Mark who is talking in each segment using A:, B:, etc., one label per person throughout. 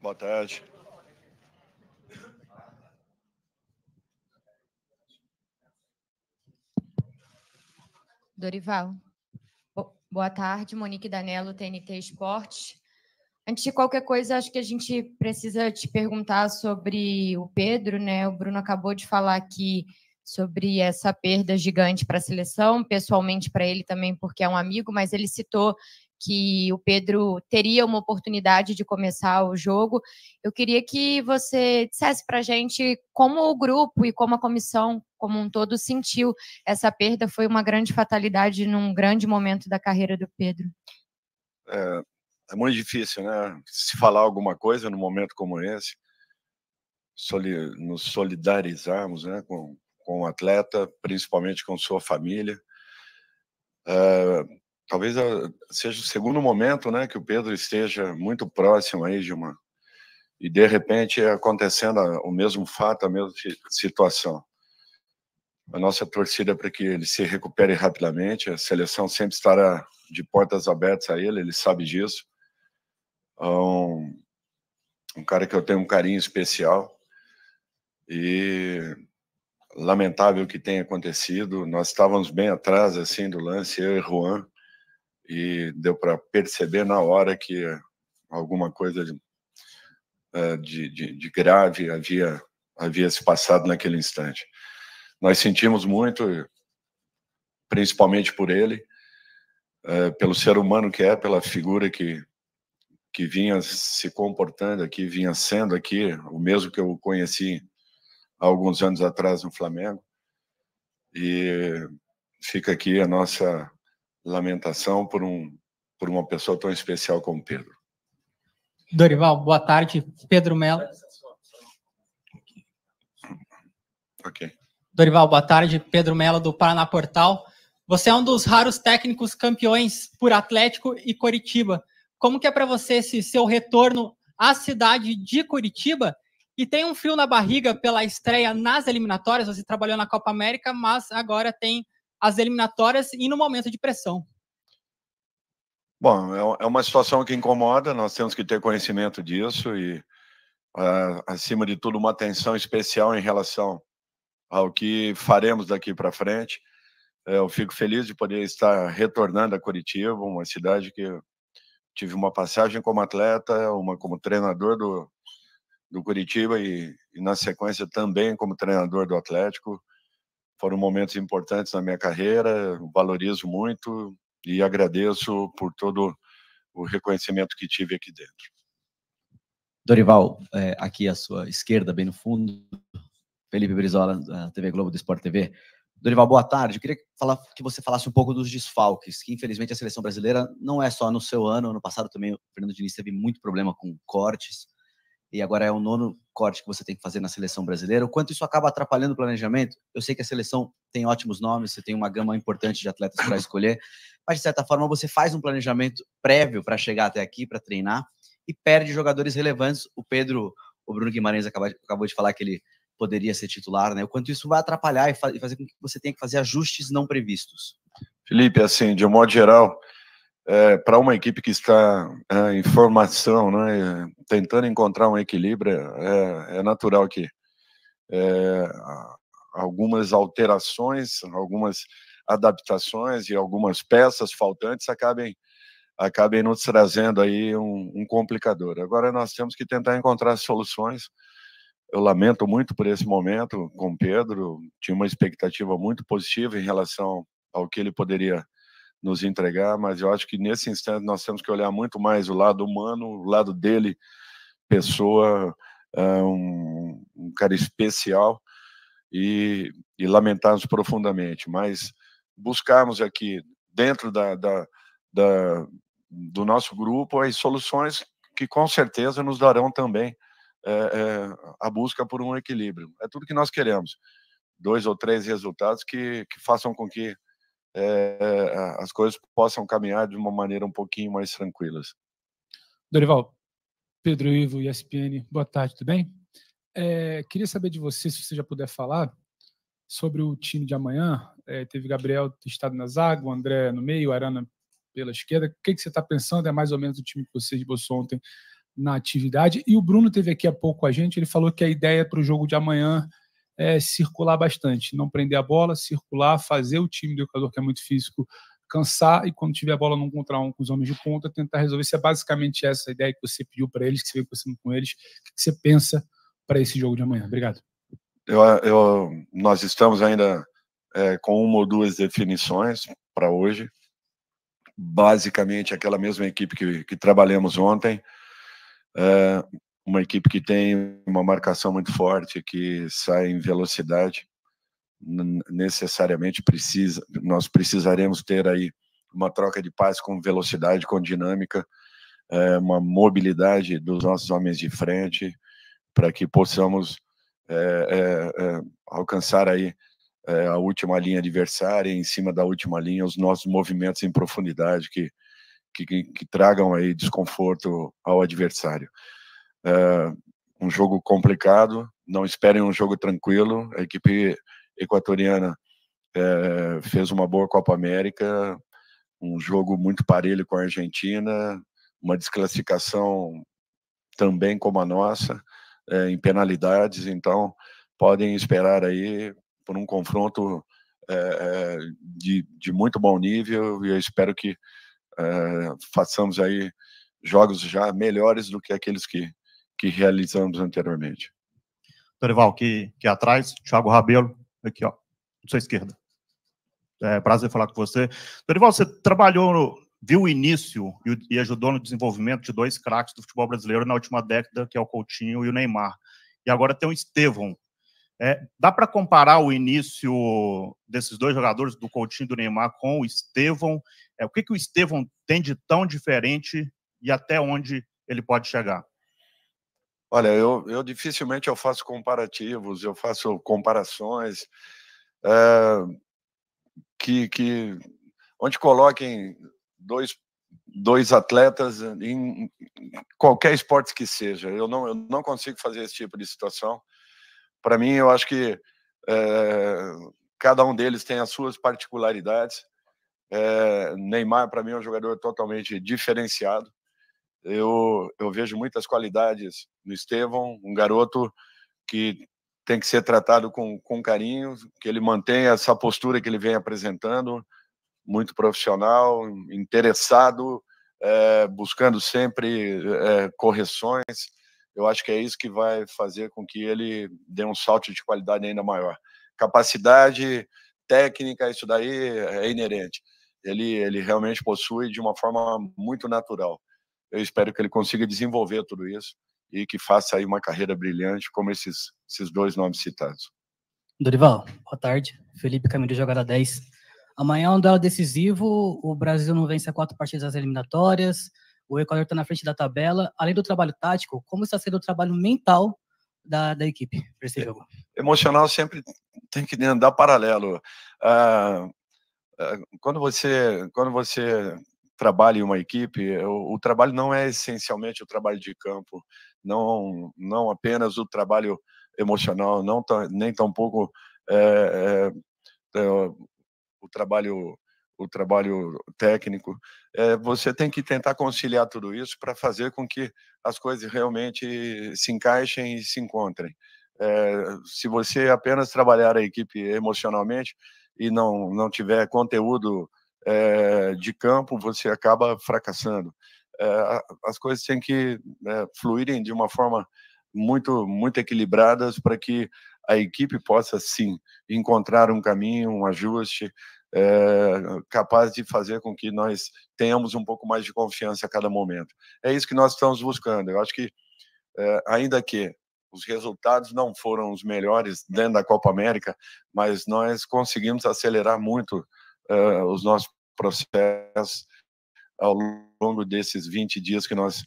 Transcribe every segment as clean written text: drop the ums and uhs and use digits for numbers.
A: Boa tarde.
B: Dorival. Boa tarde, Monique Danello, TNT Esportes. Antes de qualquer coisa, acho que a gente precisa te perguntar sobre o Pedro, né? O Bruno acabou de falar aqui sobre essa perda gigante para a seleção, pessoalmente para ele também, porque é um amigo, mas ele citou que o Pedro teria uma oportunidade de começar o jogo. Eu queria que você dissesse para a gente como o grupo e como a comissão como um todo sentiu essa perda. Foi uma grande fatalidade num grande momento da carreira do Pedro.
A: É muito difícil, né? Se falar alguma coisa num momento como esse, nos solidarizarmos, né, com o atleta, principalmente com sua família. Talvez seja o segundo momento, né, que o Pedro esteja muito próximo aí e de repente acontecendo o mesmo fato, a mesma situação. A nossa torcida é para que ele se recupere rapidamente. A seleção sempre estará de portas abertas a ele sabe disso. Um cara que eu tenho um carinho especial e lamentável que tenha acontecido. Nós estávamos bem atrás assim do lance, eu e Juan, e deu para perceber na hora que alguma coisa de grave havia se passado naquele instante. Nós sentimos muito, principalmente por ele, pelo ser humano que é, pela figura que vinha se comportando aqui, vinha sendo aqui, o mesmo que eu conheci há alguns anos atrás no Flamengo. E fica aqui a nossa lamentação por uma pessoa tão especial como Pedro.
C: Dorival, boa tarde. Pedro Melo.
A: Ok.
C: Dorival, boa tarde. Pedro Melo, do Paraná Portal. Você é um dos raros técnicos campeões por Atlético e Coritiba. Como que é para você esse seu retorno à cidade de Coritiba? E tem um frio na barriga pela estreia nas eliminatórias. Você trabalhou na Copa América, mas agora tem as eliminatórias e no momento de pressão.
A: Bom, é uma situação que incomoda, nós temos que ter conhecimento disso e, acima de tudo, uma atenção especial em relação ao que faremos daqui para frente. Eu fico feliz de poder estar retornando a Curitiba, uma cidade que eu tive uma passagem como atleta, uma como treinador do Curitiba e na sequência também como treinador do Atlético. Foram momentos importantes na minha carreira, valorizo muito e agradeço por todo o reconhecimento que tive aqui dentro.
D: Dorival, aqui à sua esquerda, bem no fundo, Felipe Brizola, da TV Globo, do Sport TV. Dorival, boa tarde. Eu queria que você falasse um pouco dos desfalques, que infelizmente a seleção brasileira não é só no seu ano passado também o Fernando Diniz teve muito problema com cortes, e agora é o 9º corte que você tem que fazer na seleção brasileira. O quanto isso acaba atrapalhando o planejamento? Eu sei que a seleção tem ótimos nomes, você tem uma gama importante de atletas para escolher, mas de certa forma você faz um planejamento prévio para chegar até aqui, para treinar, e perde jogadores relevantes. O Bruno Guimarães acabou de falar que ele poderia ser titular, né? O quanto isso vai atrapalhar e fazer com que você tenha que fazer ajustes não previstos.
A: Felipe, assim, de um modo geral, para uma equipe que está em formação, né, tentando encontrar um equilíbrio, é natural que algumas alterações, algumas adaptações e algumas peças faltantes acabem nos trazendo aí um complicador. Agora nós temos que tentar encontrar soluções. Eu lamento muito por esse momento com o Pedro, tinha uma expectativa muito positiva em relação ao que ele poderia nos entregar, mas eu acho que nesse instante nós temos que olhar muito mais o lado humano, o lado dele, pessoa, um cara especial, e lamentarmos profundamente, mas buscarmos aqui dentro do nosso grupo as soluções que com certeza nos darão também a busca por um equilíbrio. É tudo que nós queremos, 2 ou 3 resultados que façam com que as coisas possam caminhar de uma maneira um pouquinho mais tranquilas.
E: Dorival, Pedro Ivo, ESPN, boa tarde, tudo bem? Queria saber de você, se você já puder falar, sobre o time de amanhã. Teve Gabriel testado na zaga, o André no meio, o Arana pela esquerda. O que você está pensando? É mais ou menos o time que você esboçou ontem na atividade. E o Bruno teve aqui há pouco com a gente, ele falou que a ideia para o jogo de amanhã é circular bastante, não prender a bola, circular, fazer o time do Equador, que é muito físico, cansar, e quando tiver a bola num contra um com os homens de ponta, tentar resolver. Se é basicamente essa a ideia que você pediu para eles, que você veio conversando com eles, o que você pensa para esse jogo de amanhã? Obrigado.
A: Nós estamos ainda com uma ou duas definições para hoje. Basicamente, aquela mesma equipe que trabalhamos ontem, uma equipe que tem uma marcação muito forte, que sai em velocidade. Necessariamente nós precisaremos ter aí uma troca de passe com velocidade, com dinâmica, uma mobilidade dos nossos homens de frente, para que possamos alcançar aí a última linha adversária, em cima da última linha, os nossos movimentos em profundidade que tragam aí desconforto ao adversário. Um jogo complicado, não esperem um jogo tranquilo. A equipe equatoriana fez uma boa Copa América, um jogo muito parelho com a Argentina, uma desclassificação também como a nossa, em penalidades, então podem esperar aí por um confronto de muito bom nível, e eu espero que façamos aí jogos já melhores do que aqueles que realizamos anteriormente.
F: Dorival, aqui atrás, Thiago Rabelo, aqui, ó, à sua esquerda. Prazer falar com você. Dorival, você viu o início e ajudou no desenvolvimento de dois craques do futebol brasileiro na última década, que é o Coutinho e o Neymar. E agora tem o Estevão. Dá para comparar o início desses dois jogadores, do Coutinho e do Neymar, com o Estevão? O que o Estevão tem de tão diferente e até onde ele pode chegar?
A: Olha, eu dificilmente eu faço comparativos, eu faço comparações onde coloquem dois atletas em qualquer esporte que seja. Eu não consigo fazer esse tipo de situação. Para mim, eu acho que cada um deles tem as suas particularidades. Neymar, para mim, é um jogador totalmente diferenciado. Eu vejo muitas qualidades no Estevão, um garoto que tem que ser tratado com carinho, que ele mantenha essa postura que ele vem apresentando, muito profissional, interessado, buscando sempre correções. Eu acho que é isso que vai fazer com que ele dê um salto de qualidade ainda maior. Capacidade técnica, isso daí é inerente. Ele realmente possui de uma forma muito natural. Eu espero que ele consiga desenvolver tudo isso e que faça aí uma carreira brilhante, como esses dois nomes citados.
G: Dorival, boa tarde. Felipe Camilo, jogada 10. Amanhã é um duelo decisivo, o Brasil não vence a 4 partidas das eliminatórias, o Equador está na frente da tabela. Além do trabalho tático, como está sendo o trabalho mental da equipe para esse jogo? Emocional
A: sempre tem que andar paralelo. Quando você trabalha em uma equipe, o trabalho não é essencialmente o trabalho de campo, não apenas o trabalho emocional, nem tampouco o trabalho técnico. Você tem que tentar conciliar tudo isso para fazer com que as coisas realmente se encaixem e se encontrem. Se você apenas trabalhar a equipe emocionalmente e não tiver conteúdo de campo, você acaba fracassando. As coisas têm que fluírem de uma forma muito equilibradas para que a equipe possa, sim, encontrar um caminho, um ajuste capaz de fazer com que nós tenhamos um pouco mais de confiança a cada momento. É isso que nós estamos buscando. Eu acho que, ainda que os resultados não foram os melhores dentro da Copa América, mas nós conseguimos acelerar muito os nossos processos ao longo desses 20 dias que nós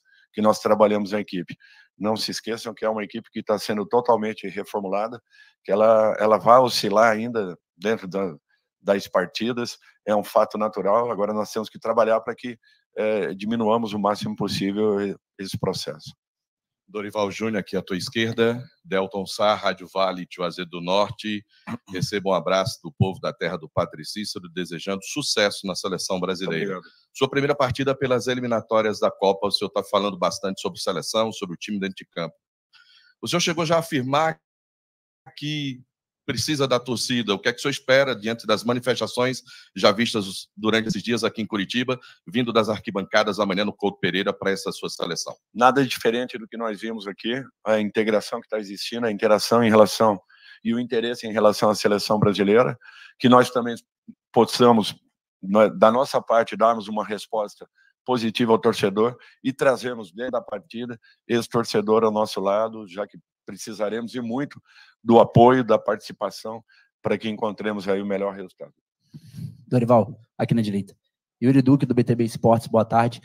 A: trabalhamos na equipe. Não se esqueçam que é uma equipe que está sendo totalmente reformulada, que ela vai oscilar ainda dentro das partidas, é um fato natural. Agora nós temos que trabalhar para que diminuamos o máximo possível esse processo.
H: Dorival Júnior, aqui à tua esquerda, Delton Sá, Rádio Vale, Juazeiro do Norte. Receba um abraço do povo da terra do Padre Cícero, desejando sucesso na seleção brasileira.
A: Obrigado.
H: Sua primeira partida pelas eliminatórias da Copa, o senhor está falando bastante sobre seleção, sobre o time dentro de campo. O senhor chegou já a afirmar que precisa da torcida. O que é que o senhor espera diante das manifestações já vistas durante esses dias aqui em Curitiba, vindo das arquibancadas amanhã no Couto Pereira para essa sua seleção?
A: Nada diferente do que nós vimos aqui, a integração que está existindo, a interação em relação e o interesse em relação à seleção brasileira, que nós também possamos, da nossa parte, darmos uma resposta positiva ao torcedor e trazermos dentro da partida esse torcedor ao nosso lado, já que precisaremos e muito do apoio, da participação, para que encontremos aí o melhor resultado.
I: Dorival, aqui na direita. Yuri Duque, do BTB Esportes, boa tarde.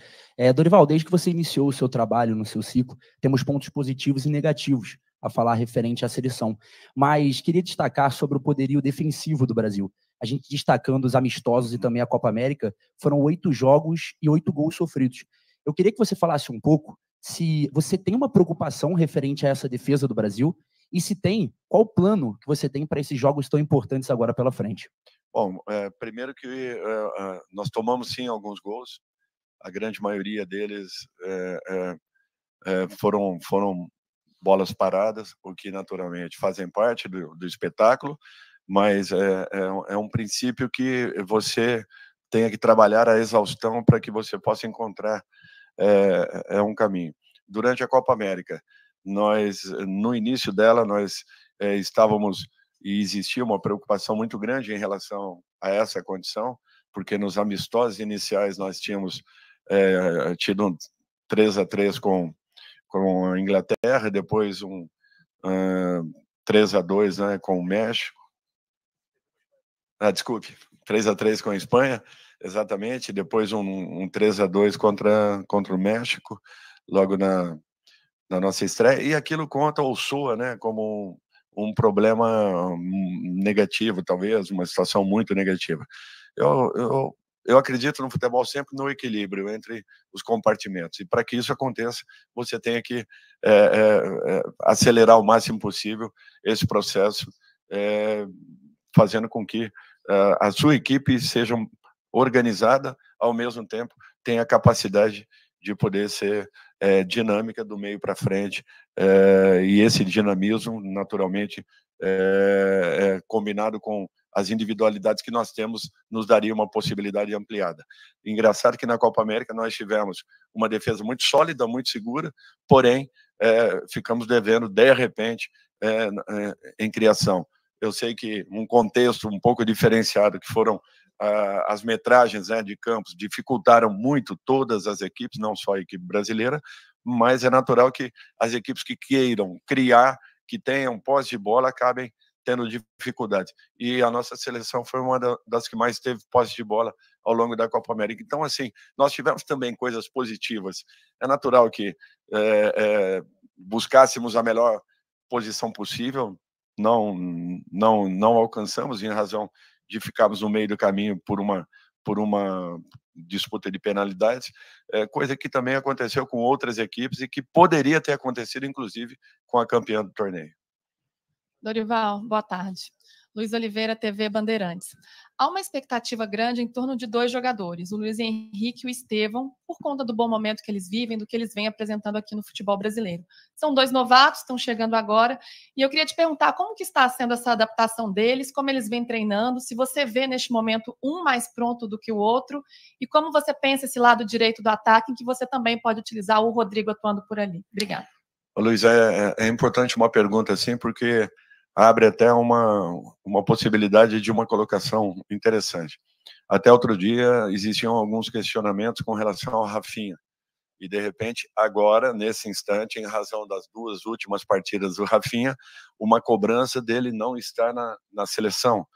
I: Dorival, desde que você iniciou o seu trabalho no seu ciclo, temos pontos positivos e negativos a falar referente à seleção. Mas queria destacar sobre o poderio defensivo do Brasil. A gente destacando os amistosos e também a Copa América, foram 8 jogos e 8 gols sofridos. Eu queria que você falasse um pouco se você tem uma preocupação referente a essa defesa do Brasil e se tem, qual o plano que você tem para esses jogos tão importantes agora pela frente?
A: Bom, primeiro que nós tomamos sim alguns gols, a grande maioria deles foram bolas paradas, o que naturalmente fazem parte do espetáculo, mas é um princípio que você tenha que trabalhar a exaustão para que você possa encontrar um caminho. Durante a Copa América, no início dela, nós estávamos, e existia uma preocupação muito grande em relação a essa condição, porque nos amistosos iniciais nós tínhamos tido um 3-3 com a Inglaterra, depois um 3-2, né, com o México. Desculpe, 3-3 com a Espanha, exatamente, depois um 3-2 contra o México, logo na nossa estreia, e aquilo conta ou soa, né, como um problema negativo, talvez, uma situação muito negativa. Eu acredito no futebol sempre no equilíbrio entre os compartimentos, e para que isso aconteça, você tem que acelerar o máximo possível esse processo, fazendo com que a sua equipe seja organizada, ao mesmo tempo tenha a capacidade de poder ser dinâmica do meio para frente, e esse dinamismo, naturalmente, combinado com as individualidades que nós temos, nos daria uma possibilidade ampliada. Engraçado que na Copa América nós tivemos uma defesa muito sólida, muito segura, porém, ficamos devendo, de repente, em criação. Eu sei que um contexto um pouco diferenciado, que foram as metragens, né, de campos, dificultaram muito todas as equipes, não só a equipe brasileira, mas é natural que as equipes que queiram criar, que tenham posse de bola, acabem tendo dificuldades. E a nossa seleção foi uma das que mais teve posse de bola ao longo da Copa América. Então, assim, nós tivemos também coisas positivas. É natural que buscássemos a melhor posição possível, não alcançamos, em razão de ficarmos no meio do caminho por uma disputa de penalidades, coisa que também aconteceu com outras equipes e que poderia ter acontecido, inclusive, com a campeã do torneio.
J: Dorival, boa tarde. Luiz Oliveira, TV Bandeirantes. Há uma expectativa grande em torno de 2 jogadores, o Luiz Henrique e o Estevão, por conta do bom momento que eles vivem, do que eles vêm apresentando aqui no futebol brasileiro. São 2 novatos, estão chegando agora, e eu queria te perguntar como que está sendo essa adaptação deles, como eles vêm treinando, se você vê neste momento um mais pronto do que o outro, e como você pensa esse lado direito do ataque, em que você também pode utilizar o Rodrigo atuando por ali. Obrigada.
A: Luiz, é importante uma pergunta assim, porque abre até uma possibilidade de uma colocação interessante. Até outro dia, existiam alguns questionamentos com relação ao Rafinha. E, de repente, agora, nesse instante, em razão das 2 últimas partidas do Rafinha, uma cobrança dele não estar na seleção.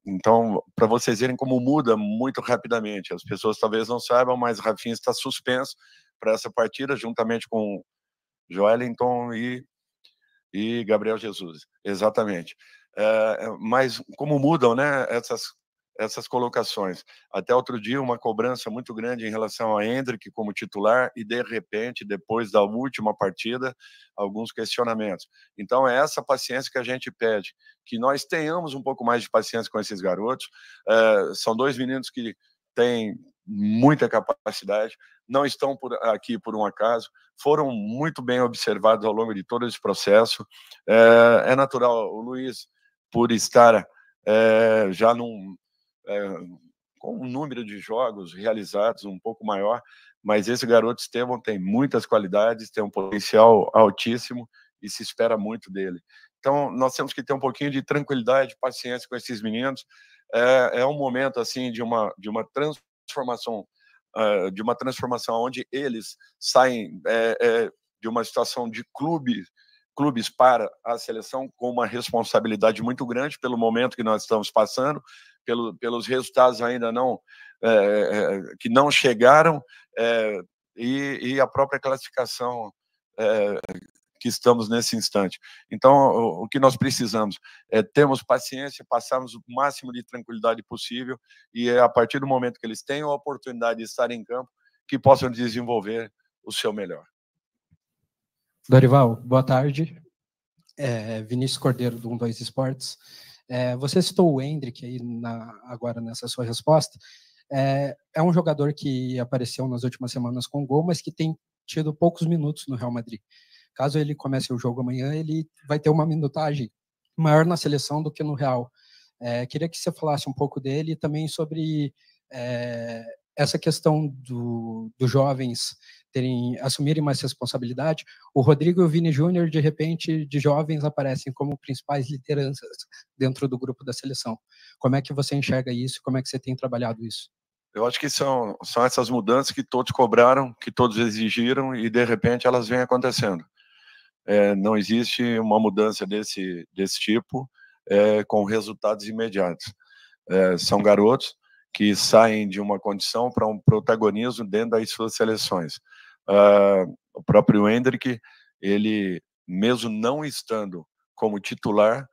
A: Então, para vocês verem como muda muito rapidamente. As pessoas talvez não saibam, mas Rafinha está suspenso para essa partida, juntamente com Joelinton e Gabriel Jesus, exatamente. Mas como mudam, né, essas colocações. Até outro dia, uma cobrança muito grande em relação a Endrick como titular e, de repente, depois da última partida, alguns questionamentos. Então, é essa paciência que a gente pede, que nós tenhamos um pouco mais de paciência com esses garotos. São 2 meninos que têm muita capacidade, não estão aqui por um acaso, foram muito bem observados ao longo de todo esse processo. É natural, o Luiz, por estar já com um número de jogos realizados um pouco maior, mas esse garoto Estevão tem muitas qualidades, tem um potencial altíssimo e se espera muito dele. Então, nós temos que ter um pouquinho de tranquilidade, paciência com esses meninos. É um momento assim de uma transformação, onde eles saem de uma situação de clubes para a seleção com uma responsabilidade muito grande pelo momento que nós estamos passando, pelos resultados ainda que não chegaram, e a própria classificação que estamos nesse instante. Então, o que nós precisamos é termos paciência, passarmos o máximo de tranquilidade possível e a partir do momento que eles tenham a oportunidade de estar em campo, que possam desenvolver o seu melhor.
K: Dorival, boa tarde. Vinícius Cordeiro, do 12 Esportes. Você citou o Endrick aí agora nessa sua resposta. É um jogador que apareceu nas últimas semanas com gol, mas que tem tido poucos minutos no Real Madrid. Caso ele comece o jogo amanhã, ele vai ter uma minutagem maior na seleção do que no Real. Queria que você falasse um pouco dele e também sobre essa questão dos jovens assumirem mais responsabilidade. O Rodrigo e o Vini Júnior, de repente, de jovens, aparecem como principais lideranças dentro do grupo da seleção. Como é que você enxerga isso? Como é que você tem trabalhado isso?
A: Eu acho que são essas mudanças que todos cobraram, que todos exigiram e, de repente, elas vêm acontecendo. Não existe uma mudança desse tipo com resultados imediatos. São garotos que saem de uma condição para um protagonismo dentro das suas seleções. O próprio Endrick, ele, mesmo não estando como titular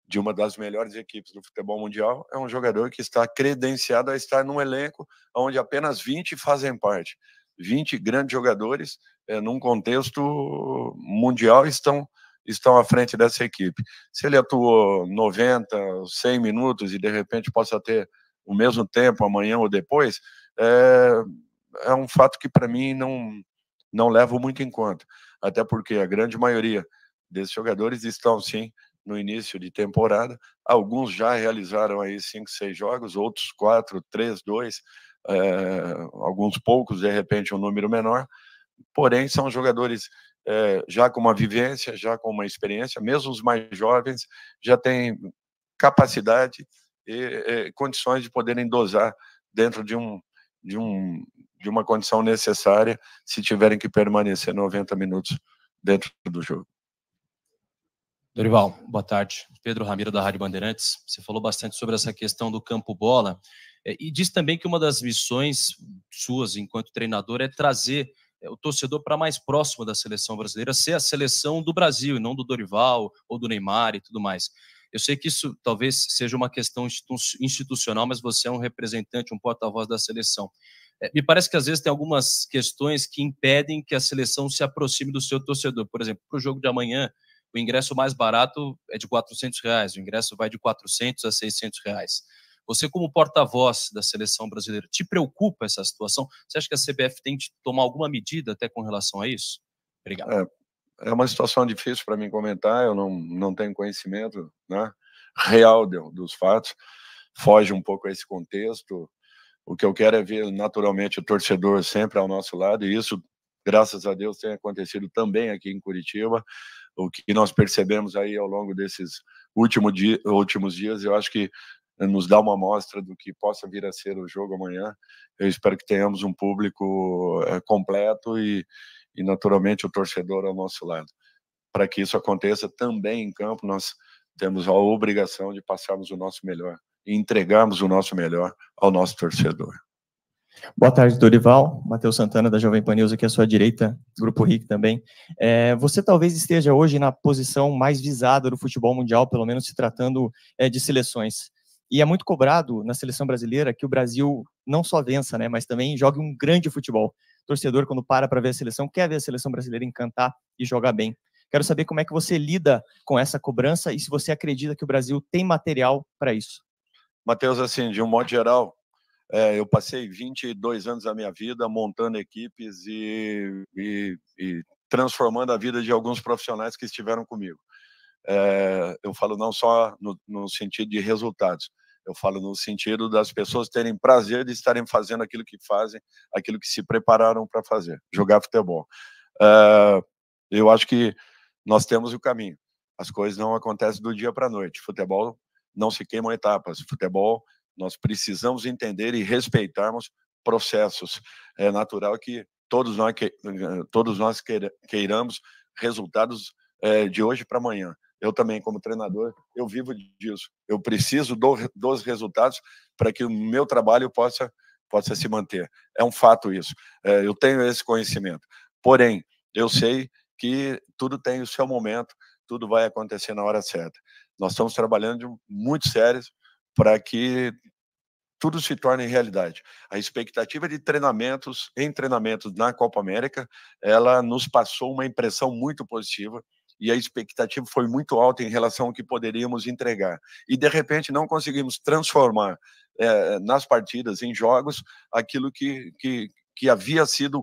A: de uma das melhores equipes do futebol mundial, é um jogador que está credenciado a estar num elenco onde apenas 20 fazem parte. 20 grandes jogadores, num contexto mundial, estão à frente dessa equipe. Se ele atuou 90, 100 minutos e, de repente, possa ter o mesmo tempo amanhã ou depois, é um fato que, para mim, não levo muito em conta. Até porque a grande maioria desses jogadores estão, sim, no início de temporada. Alguns já realizaram aí 5, 6 jogos, outros 4, 3, 2, alguns poucos, de repente, um número menor. Porém, são jogadores já com uma vivência, já com uma experiência, mesmo os mais jovens já têm capacidade e condições de poderem dosar dentro de uma condição necessária se tiverem que permanecer 90 minutos dentro do jogo.
L: Dorival, boa tarde. Pedro Ramiro, da Rádio Bandeirantes. Você falou bastante sobre essa questão do campo-bola e disse também que uma das missões suas enquanto treinador é trazer o torcedor para mais próximo da seleção brasileira, ser a seleção do Brasil e não do Dorival ou do Neymar e tudo mais. Eu sei que isso talvez seja uma questão institucional, mas você é um representante, um porta-voz da seleção. Me parece que às vezes tem algumas questões que impedem que a seleção se aproxime do seu torcedor. Por exemplo, para o jogo de amanhã, o ingresso mais barato é de R$400, o ingresso vai de R$400 a R$600. Você, como porta-voz da seleção brasileira, te preocupa essa situação? Você acha que a CBF tem de tomar alguma medida até com relação a isso? Obrigado.
A: É uma situação difícil para mim comentar, eu não tenho conhecimento, né, real dos fatos, foge um pouco a esse contexto. O que eu quero é ver, naturalmente, o torcedor sempre ao nosso lado, e isso, graças a Deus, tem acontecido também aqui em Curitiba. O que nós percebemos aí ao longo desses últimos dias, eu acho que nos dá uma amostra do que possa vir a ser o jogo amanhã. Eu espero que tenhamos um público completo e naturalmente, o torcedor ao nosso lado. Para que isso aconteça também em campo, nós temos a obrigação de passarmos o nosso melhor e entregarmos o nosso melhor ao nosso torcedor.
M: Boa tarde, Dorival. Matheus Santana, da Jovem Pan News, aqui à sua direita, Grupo RIC também. Você talvez esteja hoje na posição mais visada do futebol mundial, pelo menos se tratando de seleções. E é muito cobrado na seleção brasileira que o Brasil não só vença, né, mas também jogue um grande futebol. O torcedor, quando para ver a seleção, quer ver a seleção brasileira encantar e jogar bem. Quero saber como é que você lida com essa cobrança e se você acredita que o Brasil tem material para isso.
A: Matheus, assim, de um modo geral, eu passei 22 anos da minha vida montando equipes e transformando a vida de alguns profissionais que estiveram comigo. Eu falo não só no sentido de resultados, eu falo no sentido das pessoas terem prazer de estarem fazendo aquilo que fazem, aquilo que se prepararam para fazer, jogar futebol. Eu acho que nós temos o caminho. As coisas não acontecem do dia para a noite. Futebol não se queimam etapas. Futebol, nós precisamos entender e respeitarmos processos. É natural que todos nós queiramos resultados de hoje para amanhã. Eu também, como treinador, eu vivo disso. Eu preciso dos resultados para que o meu trabalho possa se manter. É um fato isso. Eu tenho esse conhecimento. Porém, eu sei que tudo tem o seu momento, tudo vai acontecer na hora certa. Nós estamos trabalhando muito sérios para que tudo se torne realidade. A expectativa de treinamentos na Copa América, ela nos passou uma impressão muito positiva e a expectativa foi muito alta em relação ao que poderíamos entregar. E, de repente, não conseguimos transformar nas partidas, em jogos, aquilo que havia sido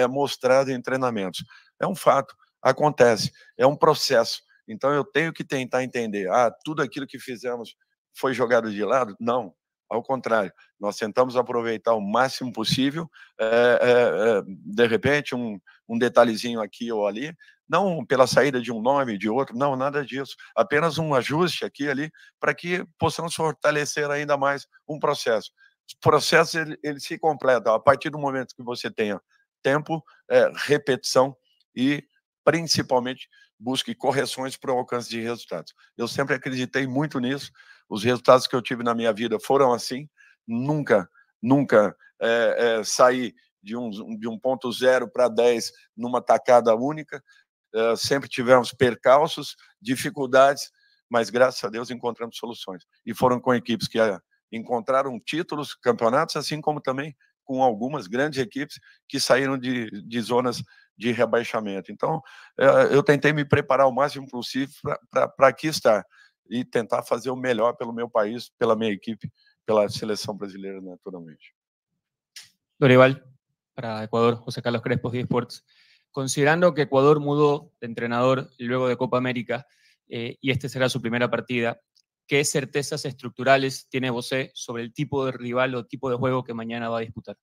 A: mostrado em treinamentos. É um fato, acontece, é um processo. Então, eu tenho que tentar entender, tudo aquilo que fizemos foi jogado de lado? Não, ao contrário, nós tentamos aproveitar o máximo possível, de repente, um detalhezinho aqui ou ali, não pela saída de um nome, de outro, não, nada disso, apenas um ajuste aqui e ali, para que possamos fortalecer ainda mais um processo. Os processos, ele se completam a partir do momento que você tenha tempo, repetição, e, principalmente, busque correções para o alcance de resultados. Eu sempre acreditei muito nisso, os resultados que eu tive na minha vida foram assim, nunca saí de um ponto 0 para 10 numa tacada única, sempre tivemos percalços, dificuldades, mas, graças a Deus, encontramos soluções. E foram com equipes que encontraram títulos, campeonatos, assim como também com algumas grandes equipes que saíram de zonas de rebaixamento. Então, eu tentei me preparar o máximo possível para aqui estar e tentar fazer o melhor pelo meu país, pela minha equipe, pela seleção brasileira, naturalmente.
N: Dorival, para Ecuador, José Carlos Crespo, de Sports. Considerando que Ecuador mudó de entrenador luego de Copa América y esta será su primera partida, ¿qué certezas estructurales tiene você sobre el tipo de rival o tipo de juego que mañana va a disputar?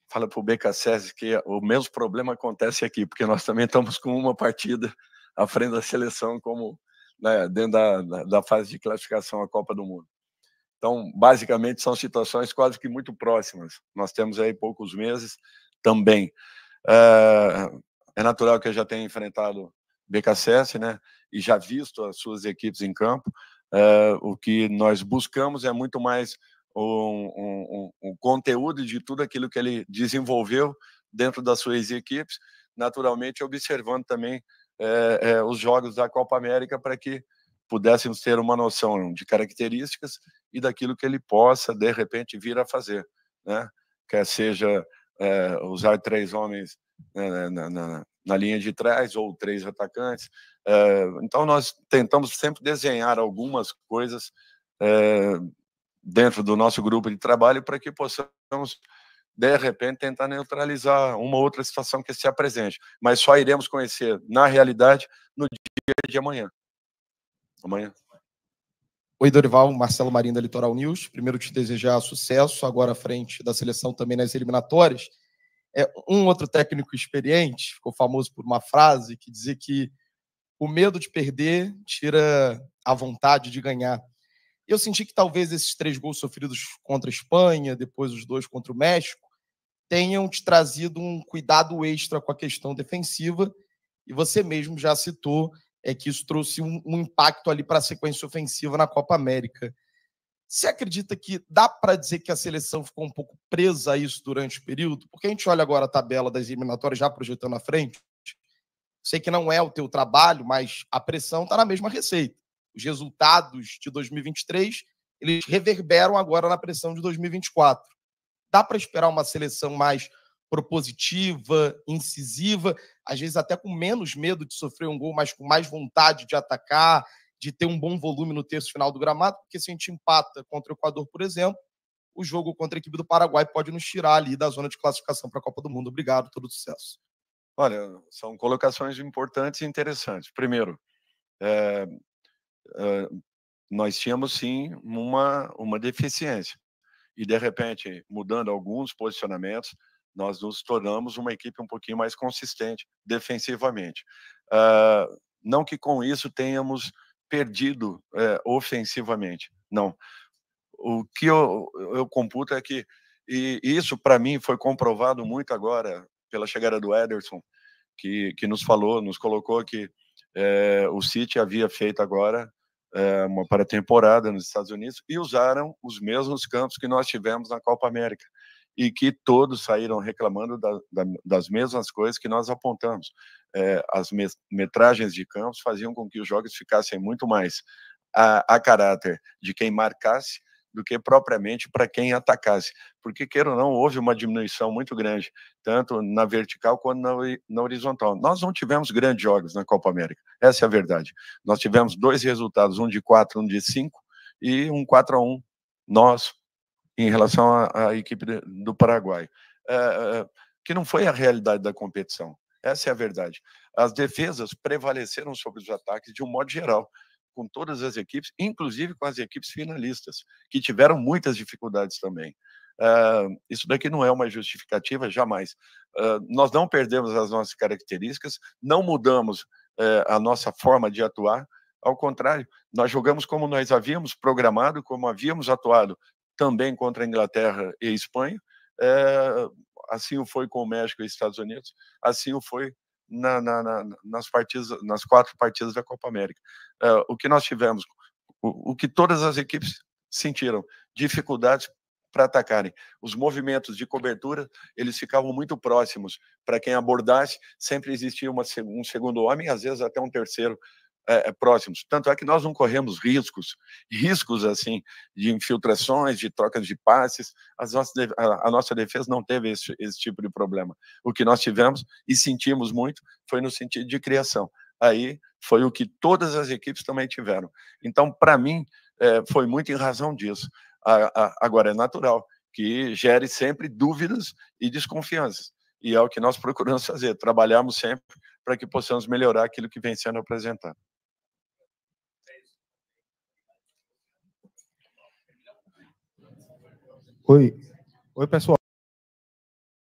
A: Fala para o BKSS que o mesmo problema acontece aqui, porque nós também estamos com uma partida à frente da seleção, como dentro da fase de classificação à Copa do Mundo. Então, basicamente, são situações quase que muito próximas. Nós temos aí poucos meses também. É natural que eu já tenha enfrentado BKSS, né, e já visto as suas equipes em campo. O que nós buscamos é muito mais um conteúdo de tudo aquilo que ele desenvolveu dentro das suas equipes, naturalmente observando também os jogos da Copa América para que pudéssemos ter uma noção de características e daquilo que ele possa, de repente, vir a fazer, né? Quer seja usar 3 homens na linha de trás ou 3 atacantes. Então, nós tentamos sempre desenhar algumas coisas dentro do nosso grupo de trabalho para que possamos, de repente, tentar neutralizar uma outra situação que se apresente. Mas só iremos conhecer, na realidade, no dia de amanhã.
O: Oi, Dorival, Marcelo Marinho da Litoral News. Primeiro, te desejar sucesso, agora à frente da seleção também nas eliminatórias. Um outro técnico experiente ficou famoso por uma frase que dizia que o medo de perder tira a vontade de ganhar. Eu senti que talvez esses 3 gols sofridos contra a Espanha, depois os 2 contra o México, tenham te trazido um cuidado extra com a questão defensiva, e você mesmo já citou que isso trouxe um impacto ali para a sequência ofensiva na Copa América. Você acredita que dá para dizer que a seleção ficou um pouco presa a isso durante o período? Porque a gente olha agora a tabela das eliminatórias já projetando à frente. Sei que não é o teu trabalho, mas a pressão está na mesma receita. Os resultados de 2023 eles reverberam agora na pressão de 2024. Dá para esperar uma seleção mais propositiva, incisiva, às vezes até com menos medo de sofrer um gol, mas com mais vontade de atacar, de ter um bom volume no terço final do gramado, porque se a gente empata contra o Equador, por exemplo, o jogo contra a equipe do Paraguai pode nos tirar ali da zona de classificação para a Copa do Mundo. Obrigado, todo sucesso.
A: Olha, são colocações importantes e interessantes. Primeiro, nós tínhamos sim uma deficiência e, de repente, mudando alguns posicionamentos, nós nos tornamos uma equipe um pouquinho mais consistente defensivamente. Não que com isso tenhamos perdido ofensivamente, não. O que eu computo é que, e isso para mim foi comprovado muito agora pela chegada do Ederson, que nos colocou que o City havia feito agora uma pré-temporada nos Estados Unidos e usaram os mesmos campos que nós tivemos na Copa América e que todos saíram reclamando das mesmas coisas que nós apontamos. As metragens de campos faziam com que os jogos ficassem muito mais a caráter de quem marcasse do que propriamente para quem atacasse, porque, queira ou não, houve uma diminuição muito grande, tanto na vertical quanto na horizontal. Nós não tivemos grandes jogos na Copa América, essa é a verdade. Nós tivemos 2 resultados, um de 4, um de 5, e um 4-1 nosso, em relação à equipe do Paraguai, que não foi a realidade da competição, essa é a verdade. As defesas prevaleceram sobre os ataques de um modo geral, com todas as equipes, inclusive com as equipes finalistas, que tiveram muitas dificuldades também. Isso daqui não é uma justificativa, jamais. Nós não perdemos as nossas características, não mudamos a nossa forma de atuar, ao contrário, nós jogamos como nós havíamos programado, como havíamos atuado também contra a Inglaterra e a Espanha, assim o foi com o México e Estados Unidos, assim o foi nas 4 partidas da Copa América. O que nós tivemos, o que todas as equipes sentiram, dificuldades para atacarem. Os movimentos de cobertura, eles ficavam muito próximos. Para quem abordasse, sempre existia um segundo homem, às vezes até um terceiro próximos. Tanto é que nós não corremos riscos assim, de infiltrações, de trocas de passes. A nossa defesa não teve esse tipo de problema. O que nós tivemos e sentimos muito foi no sentido de criação. Aí foi o que todas as equipes também tiveram. Então, para mim, foi muito em razão disso. Agora, é natural que gere sempre dúvidas e desconfianças. E é o que nós procuramos fazer, trabalharmos sempre para que possamos melhorar aquilo que vem sendo apresentado.
P: Oi, pessoal.